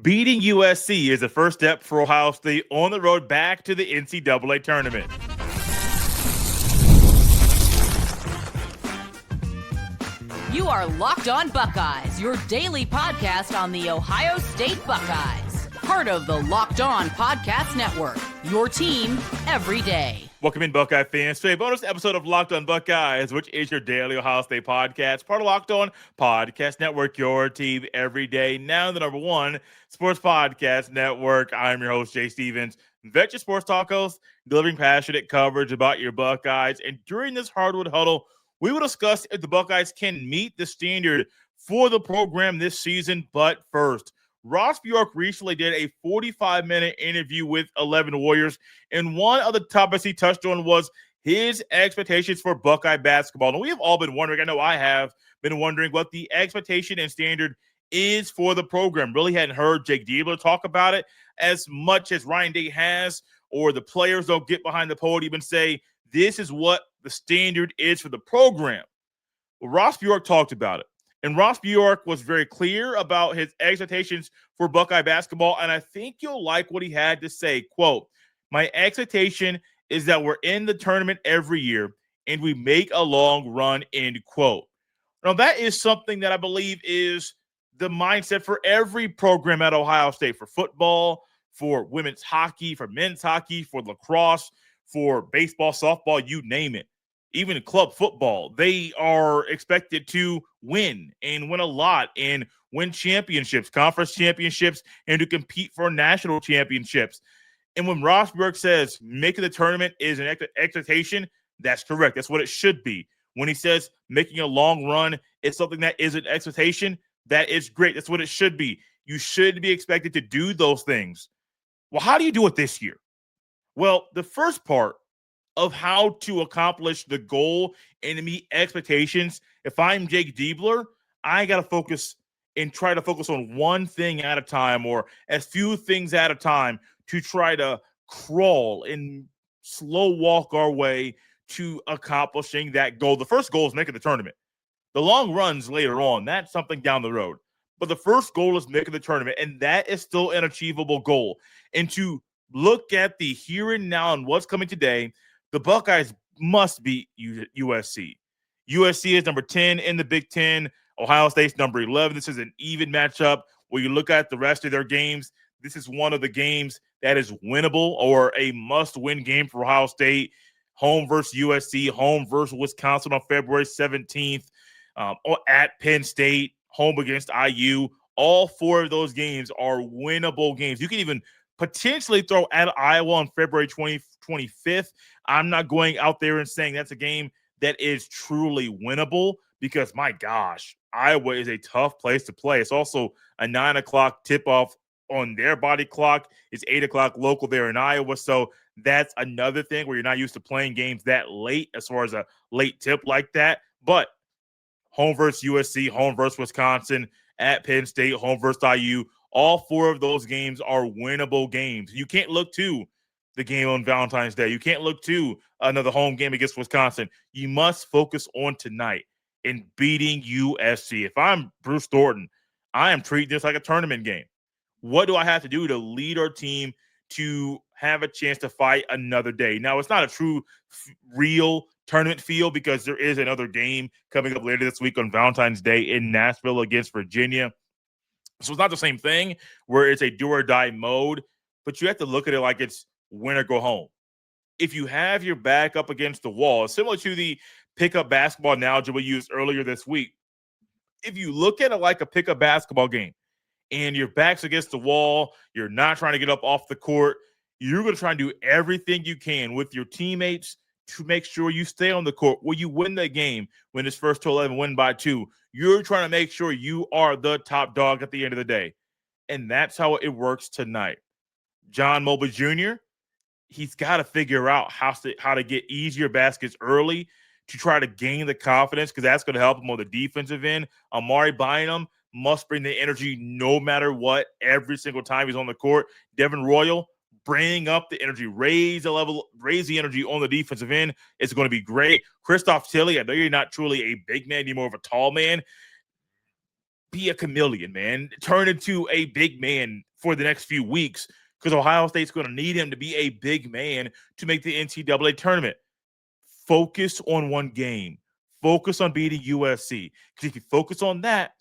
Beating USC is the first step for Ohio State on the road back to the NCAA tournament. You are Locked On Buckeyes, your daily podcast on the Ohio State Buckeyes. Part of the Locked On Podcast Network, your team every day. Welcome in, Buckeye fans, to a bonus episode of Locked On Buckeyes, which is your daily Ohio State podcast, part of Locked On Podcast Network, your team every day. Now the number one sports podcast network. I'm your host, Jay Stevens, Veteran Sports Talk host, delivering passionate coverage about your Buckeyes. And during this hardwood huddle, we will discuss if the Buckeyes can meet the standard for the program this season. But first, Ross Bjork recently did a 45-minute interview with 11 Warriors, and one of the topics he touched on was his expectations for Buckeye basketball. And we have all been wondering, I know I have been wondering, what the expectation and standard is for the program. Really hadn't heard Jake Diebler talk about it as much as Ryan Day has, or the players don't get behind the podium and say, this is what the standard is for the program. Well, Ross Bjork talked about it. And Ross Bjork was very clear about his expectations for Buckeye basketball, and I think you'll like what he had to say. Quote, "My expectation is that we're in the tournament every year and we make a long run," end quote. Now, that is something that I believe is the mindset for every program at Ohio State, for football, for women's hockey, for men's hockey, for lacrosse, for baseball, softball, you name it. Even club football, they are expected to win and win a lot and win championships, conference championships, and to compete for national championships. And when Ross Bjork says making the tournament is an expectation, that's correct. That's what it should be. When he says making a long run is something that is an expectation, that is great. That's what it should be. You should be expected to do those things. Well, how do you do it this year? Well, the first part of how to accomplish the goal and to meet expectations, if I'm Jake Diebler, I got to focus and try to focus on one thing at a time, or as few things at a time, to try to crawl and slow walk our way to accomplishing that goal. The first goal is making the tournament. The long runs later on, that's something down the road. But the first goal is making the tournament, and that is still an achievable goal. And to look at the here and now and what's coming today, the Buckeyes must beat USC. USC is number 10 in the Big Ten. Ohio State's number 11. This is an even matchup. When you look at the rest of their games, this is one of the games that is winnable or a must-win game for Ohio State. Home versus USC, home versus Wisconsin on February 17th, at Penn State, home against IU. All four of those games are winnable games. You can even potentially throw at Iowa on February 25th. I'm not going out there and saying that's a game that is truly winnable because, my gosh, Iowa is a tough place to play. It's also a 9 o'clock tip-off on their body clock. It's 8 o'clock local there in Iowa. So that's another thing where you're not used to playing games that late as far as a late tip like that. But home versus USC, home versus Wisconsin, at Penn State, home versus IU, all four of those games are winnable games. You can't look to the game on Valentine's Day. You can't look to another home game against Wisconsin. You must focus on tonight in beating USC. If I'm Bruce Thornton, I am treating this like a tournament game. What do I have to do to lead our team to have a chance to fight another day? Now, it's not a true, real tournament feel because there is another game coming up later this week on Valentine's Day in Nashville against Virginia. So it's not the same thing where it's a do or die mode, but you have to look at it like it's win or go home. If you have your back up against the wall, similar to the pickup basketball analogy we used earlier this week, if you look at it like a pickup basketball game and your back's against the wall, you're not trying to get up off the court, you're going to try and do everything you can with your teammates to make sure you stay on the court. Will you win the game when it's first to 11, win by 2? You're trying to make sure you are the top dog at the end of the day. And that's how it works tonight. John Mobley Jr., he's got to figure out how to get easier baskets early to try to gain the confidence, because that's going to help him on the defensive end. Amari Bynum must bring the energy no matter what every single time he's on the court. Devin Royal, bring up the energy, raise the energy on the defensive end. It's going to be great. Kristoff Tilly, I know you're not truly a big man, you're more of a tall man. be a chameleon, man. Turn into a big man for the next few weeks because Ohio State's going to need him to be a big man to make the NCAA tournament. Focus on one game. Focus on beating USC. Because if you focus on that,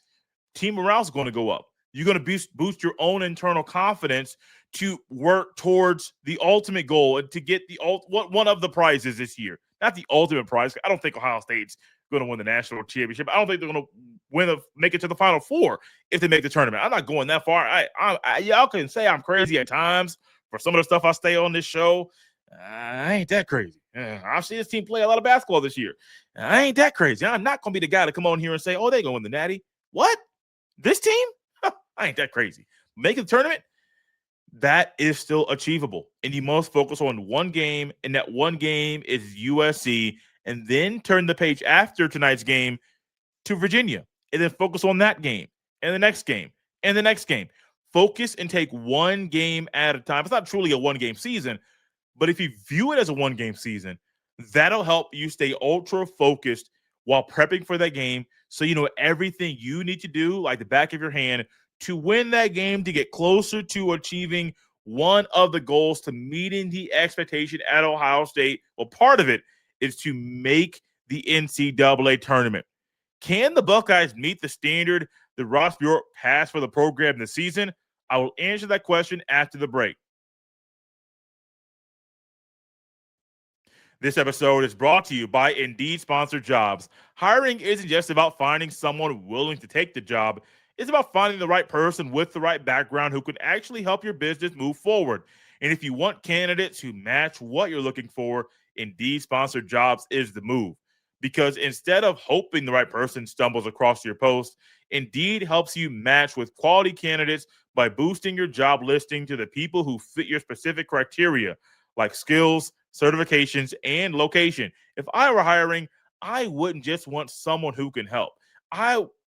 team morale is going to go up. You're going to boost your own internal confidence to work towards the ultimate goal and to get one of the prizes this year. Not the ultimate prize. I don't think Ohio State's going to win the national championship. I don't think they're going to make it to the Final Four if they make the tournament. I'm not going that far. Y'all can say I'm crazy at times for some of the stuff I say on this show. I ain't that crazy. I've seen this team play a lot of basketball this year. I ain't that crazy. I'm not going to be the guy to come on here and say, oh, they're going to win the Natty. What? This team? I ain't that crazy. Making the tournament? That is still achievable. And you must focus on one game, and that one game is USC, and then turn the page after tonight's game to Virginia, and then focus on that game, and the next game, and the next game. Focus and take one game at a time. It's not truly a one-game season, but if you view it as a one-game season, that'll help you stay ultra-focused while prepping for that game so you know everything you need to do, like the back of your hand, to win that game, to get closer to achieving one of the goals, to meeting the expectation at Ohio State. Well, part of it is to make the NCAA tournament. Can the Buckeyes meet the standard that Ross Bjork has for the program this season? I will answer that question after the break. This episode is brought to you by Indeed Sponsored Jobs. Hiring isn't just about finding someone willing to take the job. It's about finding the right person with the right background who can actually help your business move forward. And if you want candidates who match what you're looking for, Indeed Sponsored Jobs is the move. Because instead of hoping the right person stumbles across your post, Indeed helps you match with quality candidates by boosting your job listing to the people who fit your specific criteria, like skills, certifications, and location. If I were hiring, I wouldn't just want someone who can help.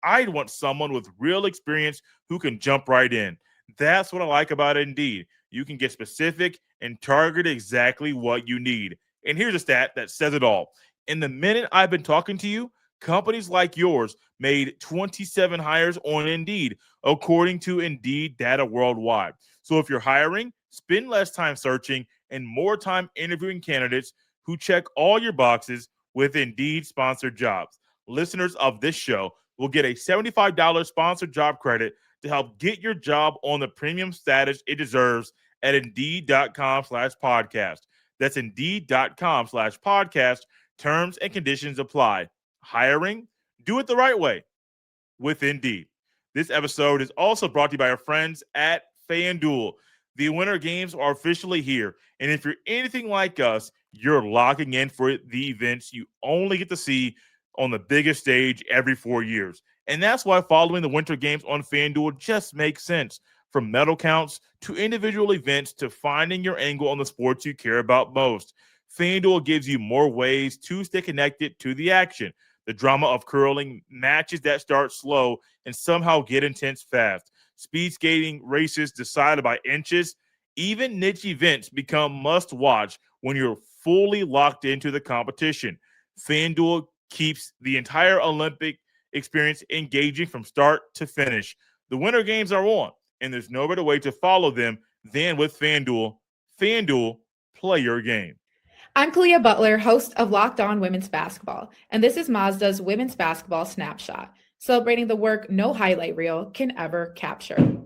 I'd want someone with real experience who can jump right in. That's what I like about Indeed. You can get specific and target exactly what you need. And here's a stat that says it all. In the minute I've been talking to you, companies like yours made 27 hires on Indeed, according to Indeed data worldwide. So if you're hiring, spend less time searching and more time interviewing candidates who check all your boxes with Indeed Sponsored Jobs. Listeners of this show will get a $75 sponsored job credit to help get your job on the premium status it deserves at Indeed.com/podcast. That's Indeed.com/podcast. Terms and conditions apply. Hiring? Do it the right way with Indeed. This episode is also brought to you by our friends at FanDuel. The Winter Games are officially here, and if you're anything like us, you're locking in for the events you only get to see on the biggest stage every 4 years. And that's why following the Winter Games on FanDuel just makes sense. From medal counts to individual events to finding your angle on the sports you care about most, FanDuel gives you more ways to stay connected to the action. The drama of curling, matches that start slow and somehow get intense fast, speed skating races decided by inches, even niche events become must-watch when you're fully locked into the competition. FanDuel keeps the entire Olympic experience engaging from start to finish. The Winter Games are on, and there's no better way to follow them than with FanDuel. FanDuel, play your game. I'm Kalia Butler, host of Locked On Women's Basketball, and this is Mazda's Women's Basketball Snapshot, celebrating the work no highlight reel can ever capture.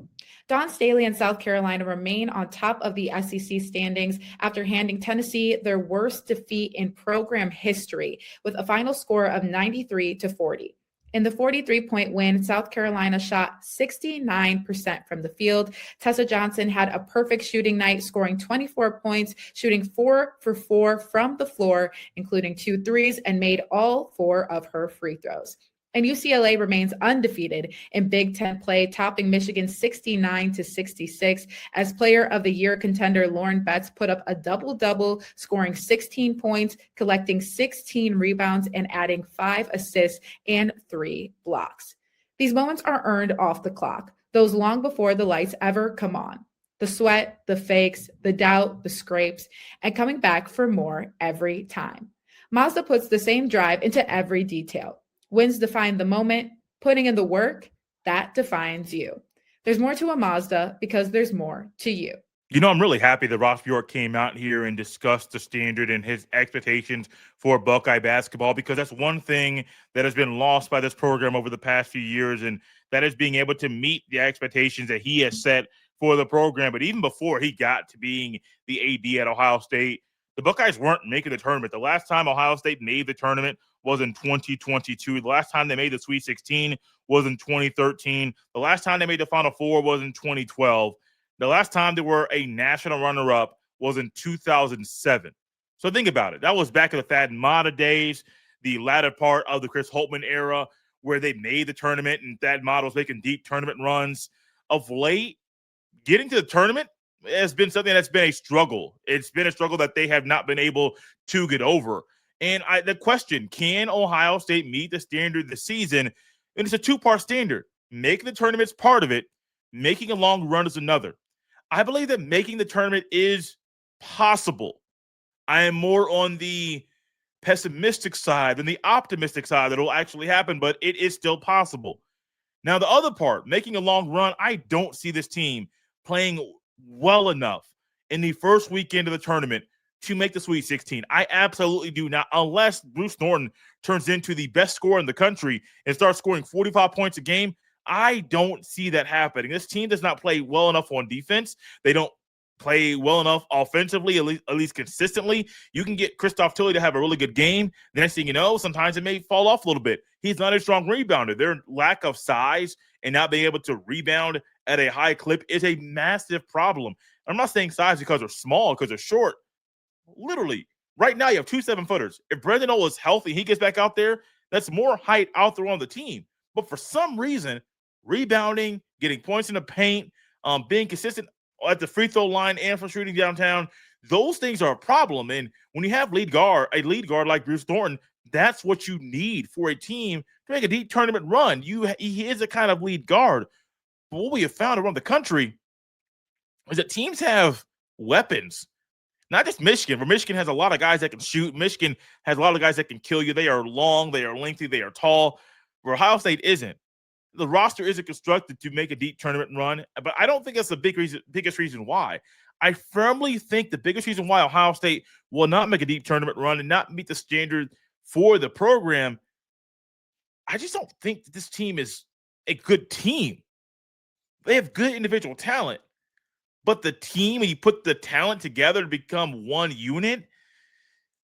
Dawn Staley and South Carolina remain on top of the SEC standings after handing Tennessee their worst defeat in program history with a final score of 93-40. In the 43-point win, South Carolina shot 69% from the field. Tessa Johnson had a perfect shooting night, scoring 24 points, shooting 4 for 4 from the floor, including 2 threes, and made all 4 of her free throws. And UCLA remains undefeated in Big Ten play, topping Michigan 69-66 as Player of the Year contender Lauren Betts put up a double-double, scoring 16 points, collecting 16 rebounds, and adding 5 assists and 3 blocks. These moments are earned off the clock, those long before the lights ever come on. The sweat, the fakes, the doubt, the scrapes, and coming back for more every time. Mazda puts the same drive into every detail. Wins define the moment, putting in the work, that defines you. There's more to a Mazda because there's more to you. I'm really happy that Ross Bjork came out here and discussed the standard and his expectations for Buckeye basketball, because that's one thing that has been lost by this program over the past few years, and that is being able to meet the expectations that he has set for the program. But even before he got to being the AD at Ohio State, the Buckeyes weren't making the tournament. The last time Ohio State made the tournament was in 2022. The last time they made the Sweet 16 was in 2013. The last time they made the Final Four was in 2012. The last time they were a national runner-up was in 2007. So think about it. That was back in the Thad Matta days, the latter part of the Chris Holtmann era, where they made the tournament and Thad Matta was making deep tournament runs. Of late, getting to the tournament has been something that's been a struggle. It's been a struggle that they have not been able to get over. And the question, can Ohio State meet the standard this season? And it's a two-part standard. Making the tournament's part of it. Making a long run is another. I believe that making the tournament is possible. I am more on the pessimistic side than the optimistic side that it'll actually happen, but it is still possible. Now, the other part, making a long run, I don't see this team playing well enough in the first weekend of the tournament to make the Sweet 16. I absolutely do not, unless Bruce Thornton turns into the best scorer in the country and starts scoring 45 points a game. I don't see that happening. This team does not play well enough on defense. They don't play well enough offensively, at least consistently. You can get Kristoff Tilly to have a really good game. The next thing you know, sometimes it may fall off a little bit. He's not a strong rebounder. Their lack of size and not being able to rebound at a high clip is a massive problem. I'm not saying size because they're small, because they're short. Literally, right now you have 2 7-footers. If Brandon O is healthy, he gets back out there, that's more height out there on the team. But for some reason, rebounding, getting points in the paint, being consistent at the free throw line and for shooting downtown, those things are a problem. And when you have a lead guard like Bruce Thornton, that's what you need for a team to make a deep tournament run. He is a kind of lead guard. But what we have found around the country is that teams have weapons. Not just Michigan, but Michigan has a lot of guys that can shoot. Michigan has a lot of guys that can kill you. They are long, they are lengthy, they are tall. Where Ohio State isn't. The roster isn't constructed to make a deep tournament run, but I don't think that's the biggest reason why. I firmly think the biggest reason why Ohio State will not make a deep tournament run and not meet the standard for the program, I just don't think that this team is a good team. They have good individual talent, but the team, when you put the talent together to become one unit,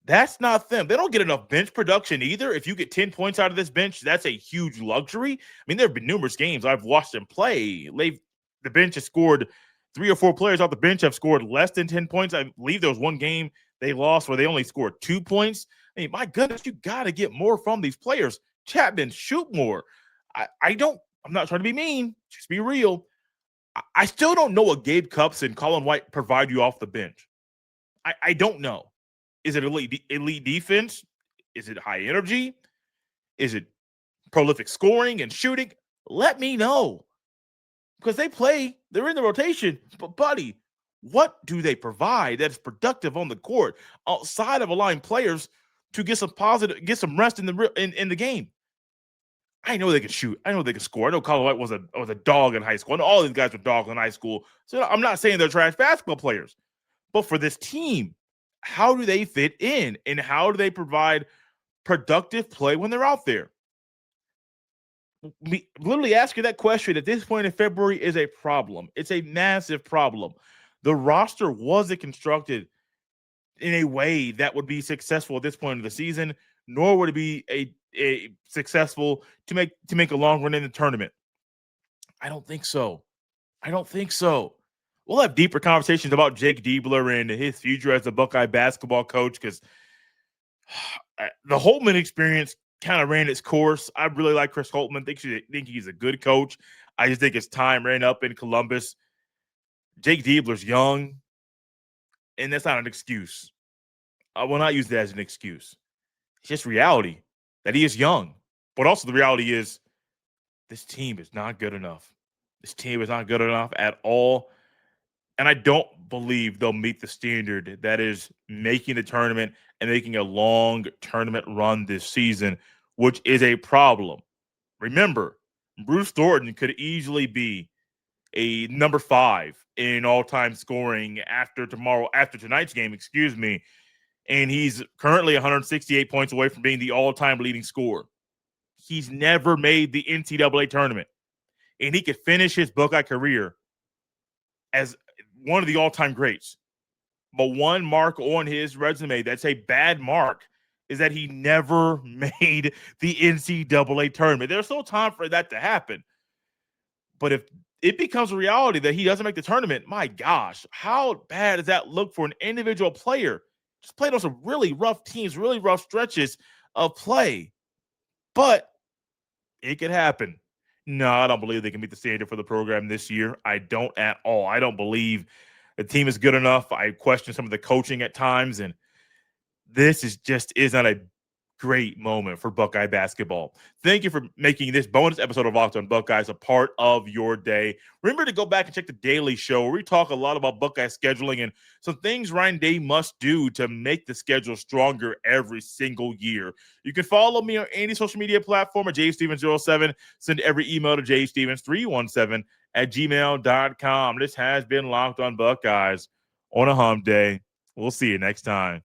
that's not them. They don't get enough bench production either. If you get 10 points out of this bench, that's a huge luxury. I mean, there have been numerous games I've watched them play. The bench has scored 3 or 4 players off the bench have scored less than 10 points. I believe there was one game they lost where they only scored 2 points. I mean, my goodness, you got to get more from these players. Chapman, shoot more. I'm not trying to be mean. Just be real. I still don't know what Gabe Cupps and Colin White provide you off the bench. I don't know. Is it elite defense? Is it high energy? Is it prolific scoring and shooting? Let me know. Because they're in the rotation. But, buddy, what do they provide that's productive on the court outside of allowing players to get some rest in the game? I know they can shoot. I know they can score. I know Colin White was a dog in high school. I know all these guys were dogs in high school. So I'm not saying they're trash basketball players. But for this team, how do they fit in, and how do they provide productive play when they're out there? Literally asking that question at this point in February is a problem. It's a massive problem. The roster wasn't constructed in a way that would be successful at this point of the season, nor would it be a successful to make a long run in the tournament. I don't think so. We'll have deeper conversations about Jake Diebler and his future as a Buckeye basketball coach, because the Holtmann experience kind of ran its course. I really like Chris Holtmann. Think he's a good coach. I just think his time ran up in Columbus. Jake Diebler's young, and that's not an excuse. I will not use that as an excuse. It's just reality that he is young. But also the reality is this team is not good enough. This team is not good enough at all. And I don't believe they'll meet the standard that is making the tournament and making a long tournament run this season, which is a problem. Remember, Bruce Thornton could easily be a number 5 in all-time scoring after tonight's game, and he's currently 168 points away from being the all-time leading scorer. He's never made the NCAA tournament, and he could finish his Buckeye career as one of the all-time greats. But one mark on his resume that's a bad mark is that he never made the NCAA tournament. There's still time for that to happen. But if it becomes a reality that he doesn't make the tournament, my gosh, how bad does that look for an individual player? Just played on some really rough teams, really rough stretches of play. But it could happen. No, I don't believe they can meet the standard for the program this year. I don't at all. I don't believe the team is good enough. I question some of the coaching at times, and this is not a great moment for Buckeye basketball. Thank you for making this bonus episode of Locked On Buckeyes a part of your day. Remember to go back and check the Daily Show, where we talk a lot about Buckeye scheduling and some things Ryan Day must do to make the schedule stronger every single year. You can follow me on any social media platform at jstevens07. Send every email to jstevens317@gmail.com. This has been Locked On Buckeyes on a hump day. We'll see you next time.